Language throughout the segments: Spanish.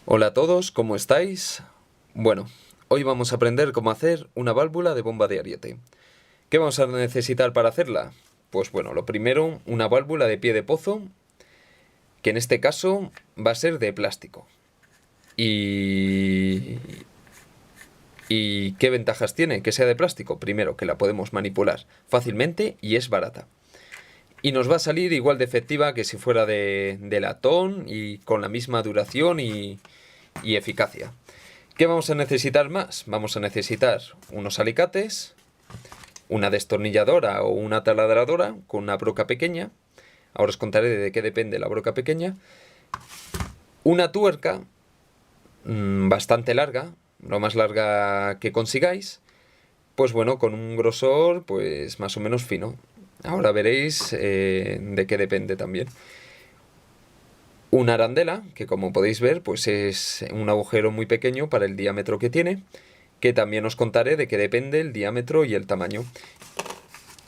Hola a todos, ¿cómo estáis? Bueno, hoy vamos a aprender cómo hacer una válvula de bomba de ariete. ¿Qué vamos a necesitar para hacerla? Pues bueno, lo primero, una válvula de pie de pozo, que en este caso va a ser de plástico. ¿Y qué ventajas tiene que sea de plástico? Primero, que la podemos manipular fácilmente y es barata. Y nos va a salir igual de efectiva que si fuera de latón y con la misma duración y eficacia. ¿Qué vamos a necesitar más? Vamos a necesitar unos alicates, una destornilladora o una taladradora con una broca pequeña. Ahora os contaré de qué depende la broca pequeña. Una tuerca bastante larga, lo más larga que consigáis. Pues bueno, con un grosor pues más o menos fino. Ahora veréis de qué depende también. Una arandela, que como podéis ver, pues es un agujero muy pequeño para el diámetro que tiene, que también os contaré de qué depende el diámetro y el tamaño.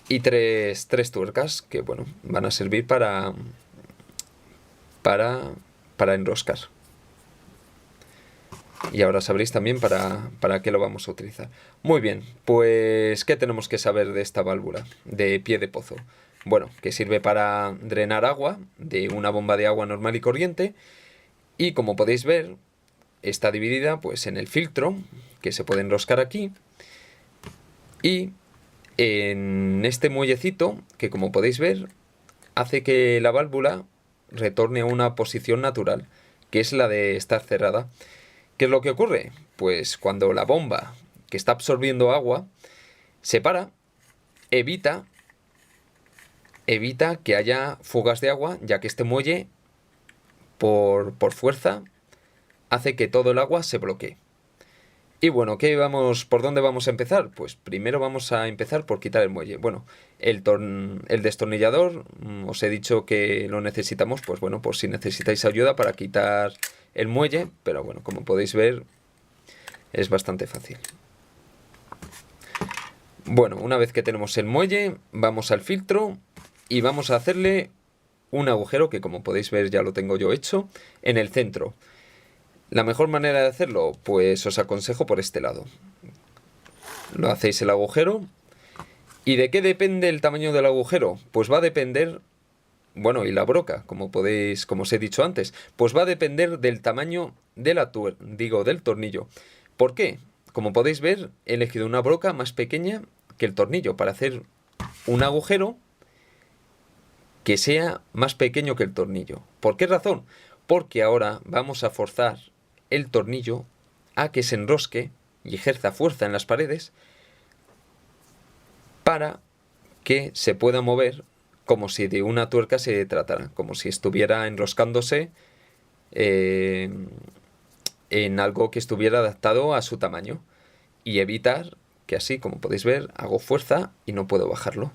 Y tres tuercas, que bueno, van a servir para enroscar. Y ahora sabréis también para qué lo vamos a utilizar. Muy bien, pues ¿qué tenemos que saber de esta válvula de pie de pozo? Bueno, que sirve para drenar agua de una bomba de agua normal y corriente. Y como podéis ver, está dividida pues en el filtro, que se puede enroscar aquí, y en este muellecito, que como podéis ver, hace que la válvula retorne a una posición natural, que es la de estar cerrada. ¿Qué es lo que ocurre? Pues cuando la bomba, que está absorbiendo agua, se para, evita que haya fugas de agua, ya que este muelle, por fuerza, hace que todo el agua se bloquee. Y bueno, ¿por dónde vamos a empezar? Pues primero vamos a empezar por quitar el muelle. Bueno, el destornillador, os he dicho que lo necesitamos, pues bueno, por si necesitáis ayuda para quitar el muelle, pero bueno, como podéis ver, es bastante fácil. Bueno, una vez que tenemos el muelle, vamos al filtro y vamos a hacerle un agujero que como podéis ver ya lo tengo yo hecho en el centro. La mejor manera de hacerlo, pues os aconsejo por este lado. Lo hacéis el agujero. ¿Y de qué depende el tamaño del agujero? Pues va a depender, bueno, y la broca, como os he dicho antes, pues va a depender del tamaño de del tornillo. ¿Por qué? Como podéis ver, he elegido una broca más pequeña que el tornillo para hacer un agujero que sea más pequeño que el tornillo. ¿Por qué razón? Porque ahora vamos a forzar el tornillo a que se enrosque y ejerza fuerza en las paredes para que se pueda mover como si de una tuerca se tratara, como si estuviera enroscándose en algo que estuviera adaptado a su tamaño, y evitar que así, como podéis ver, hago fuerza y no puedo bajarlo.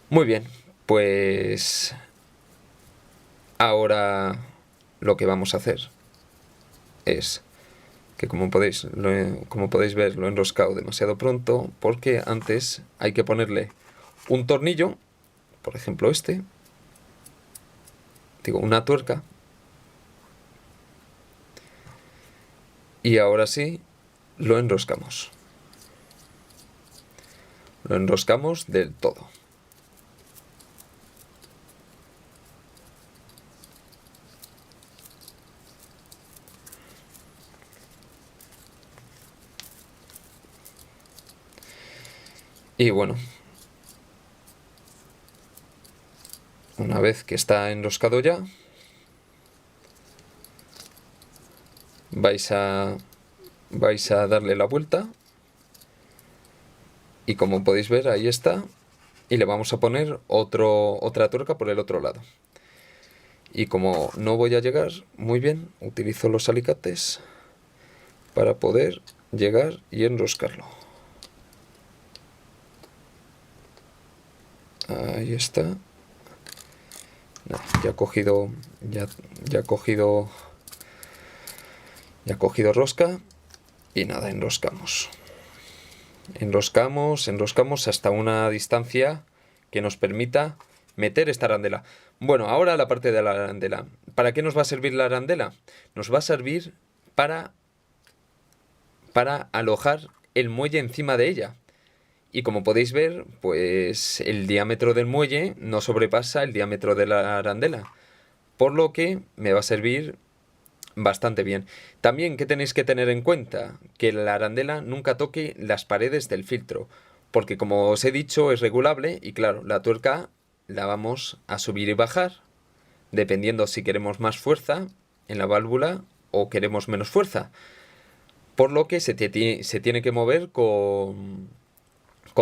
Muy bien, pues ahora lo que vamos a hacer es que como podéis ver, lo he enroscado demasiado pronto, porque antes hay que ponerle un tornillo, por ejemplo una tuerca, y ahora sí lo enroscamos. Lo enroscamos del todo. Y bueno, una vez que está enroscado ya, vais a darle la vuelta, y como podéis ver, ahí está, y le vamos a poner otra tuerca por el otro lado. Y como no voy a llegar muy bien, utilizo los alicates para poder llegar y enroscarlo. Ahí está. Ya ha cogido rosca, y nada, enroscamos hasta una distancia que nos permita meter esta arandela. Bueno, ahora la parte de la arandela. ¿Para qué nos va a servir la arandela? Nos va a servir para alojar el muelle encima de ella. Y como podéis ver, pues el diámetro del muelle no sobrepasa el diámetro de la arandela, por lo que me va a servir bastante bien. También, ¿qué tenéis que tener en cuenta? Que la arandela nunca toque las paredes del filtro, porque como os he dicho es regulable y claro, la tuerca la vamos a subir y bajar, dependiendo si queremos más fuerza en la válvula o queremos menos fuerza. Por lo que se tiene que mover con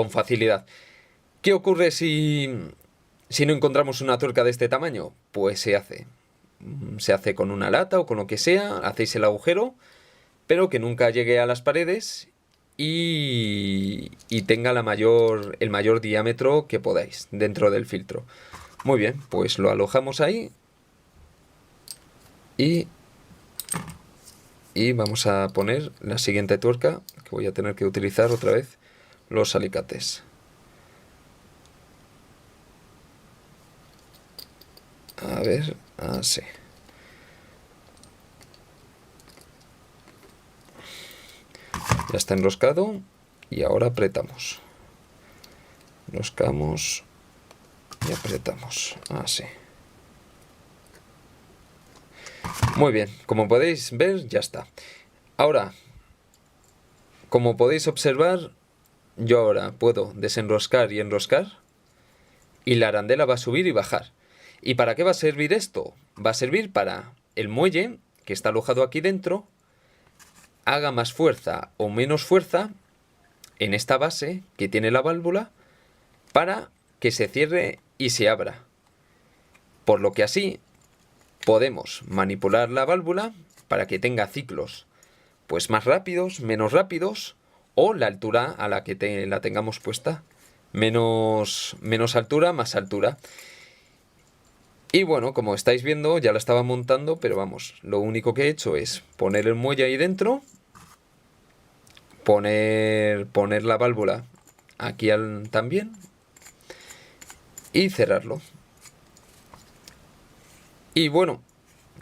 facilidad. ¿Qué ocurre si no encontramos una tuerca de este tamaño? Pues se hace con una lata o con lo que sea, hacéis el agujero, pero que nunca llegue a las paredes y tenga el mayor diámetro que podáis dentro del filtro. Muy bien, pues lo alojamos ahí y vamos a poner la siguiente tuerca, que voy a tener que utilizar otra vez los alicates. A ver, así. Ya está enroscado y ahora apretamos. Enroscamos y apretamos, así. Muy bien, como podéis ver, ya está. Ahora, como podéis observar, yo ahora puedo desenroscar y enroscar y la arandela va a subir y bajar. ¿Y para qué va a servir esto? Va a servir para el muelle que está alojado aquí dentro haga más fuerza o menos fuerza en esta base que tiene la válvula para que se cierre y se abra. Por lo que así podemos manipular la válvula para que tenga ciclos pues más rápidos, menos rápidos, o la altura a la que la tengamos puesta. Menos altura, más altura. Y bueno, como estáis viendo, ya la estaba montando, pero vamos, lo único que he hecho es poner el muelle ahí dentro, poner la válvula aquí también y cerrarlo. Y bueno,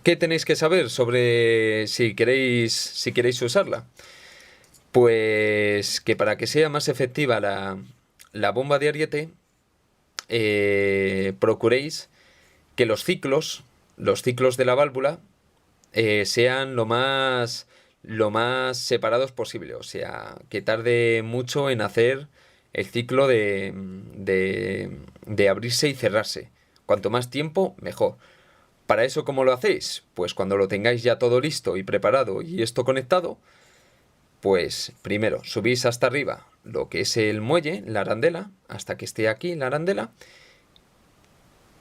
¿qué tenéis que saber sobre si queréis usarla? Pues que para que sea más efectiva la bomba de ariete, procuréis que los ciclos de la válvula sean lo más separados posible. O sea, que tarde mucho en hacer el ciclo de abrirse y cerrarse. Cuanto más tiempo, mejor. Para eso, ¿cómo lo hacéis? Pues cuando lo tengáis ya todo listo y preparado y esto conectado, pues primero subís hasta arriba lo que es el muelle, la arandela, hasta que esté aquí la arandela.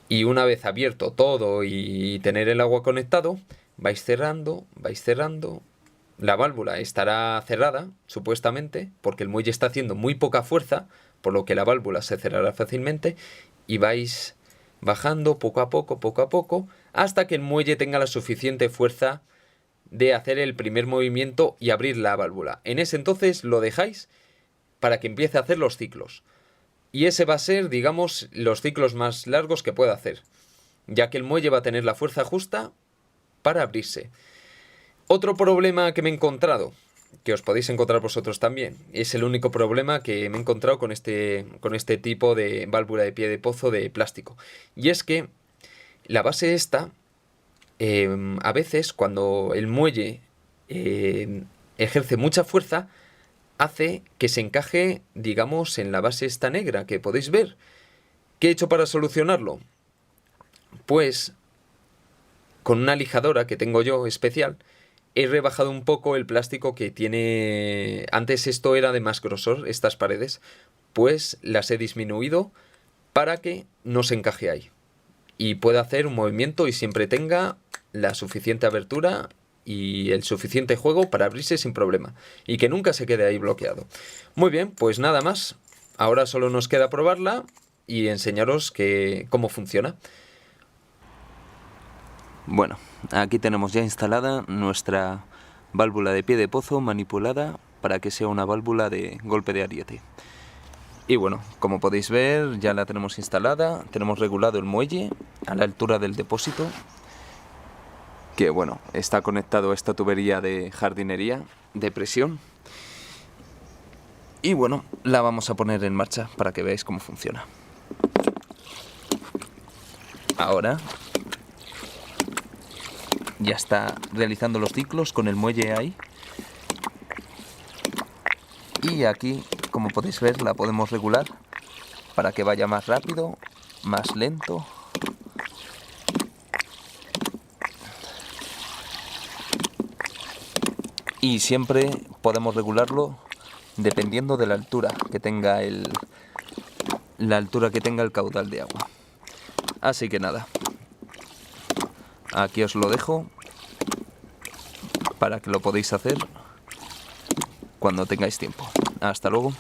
Y una vez abierto todo y tener el agua conectado, vais cerrando. La válvula estará cerrada, supuestamente, porque el muelle está haciendo muy poca fuerza, por lo que la válvula se cerrará fácilmente, y vais bajando poco a poco, hasta que el muelle tenga la suficiente fuerza de hacer el primer movimiento y abrir la válvula. En ese entonces lo dejáis para que empiece a hacer los ciclos. Y ese va a ser, digamos, los ciclos más largos que pueda hacer, ya que el muelle va a tener la fuerza justa para abrirse. Otro problema que me he encontrado, que os podéis encontrar vosotros también, es el único problema que me he encontrado con este tipo de válvula de pie de pozo de plástico. Y es que la base esta, a veces cuando el muelle ejerce mucha fuerza, hace que se encaje, digamos, en la base esta negra que podéis ver. ¿Qué he hecho para solucionarlo? Pues con una lijadora que tengo yo especial, he rebajado un poco el plástico que tiene. Antes esto era de más grosor, estas paredes, pues las he disminuido para que no se encaje ahí y pueda hacer un movimiento y siempre tenga la suficiente abertura y el suficiente juego para abrirse sin problema y que nunca se quede ahí bloqueado. Muy bien, pues nada más. Ahora solo nos queda probarla y enseñaros cómo funciona. Bueno, aquí tenemos ya instalada nuestra válvula de pie de pozo manipulada para que sea una válvula de golpe de ariete. Y bueno, como podéis ver, ya la tenemos instalada. Tenemos regulado el muelle a la altura del depósito, que bueno, está conectado a esta tubería de jardinería de presión. Y bueno, la vamos a poner en marcha para que veáis cómo funciona. Ahora ya está realizando los ciclos con el muelle ahí. Y aquí, como podéis ver, la podemos regular para que vaya más rápido, más lento. Y siempre podemos regularlo dependiendo de la altura que tenga el caudal de agua. Así que nada, aquí os lo dejo para que lo podáis hacer cuando tengáis tiempo. Hasta luego.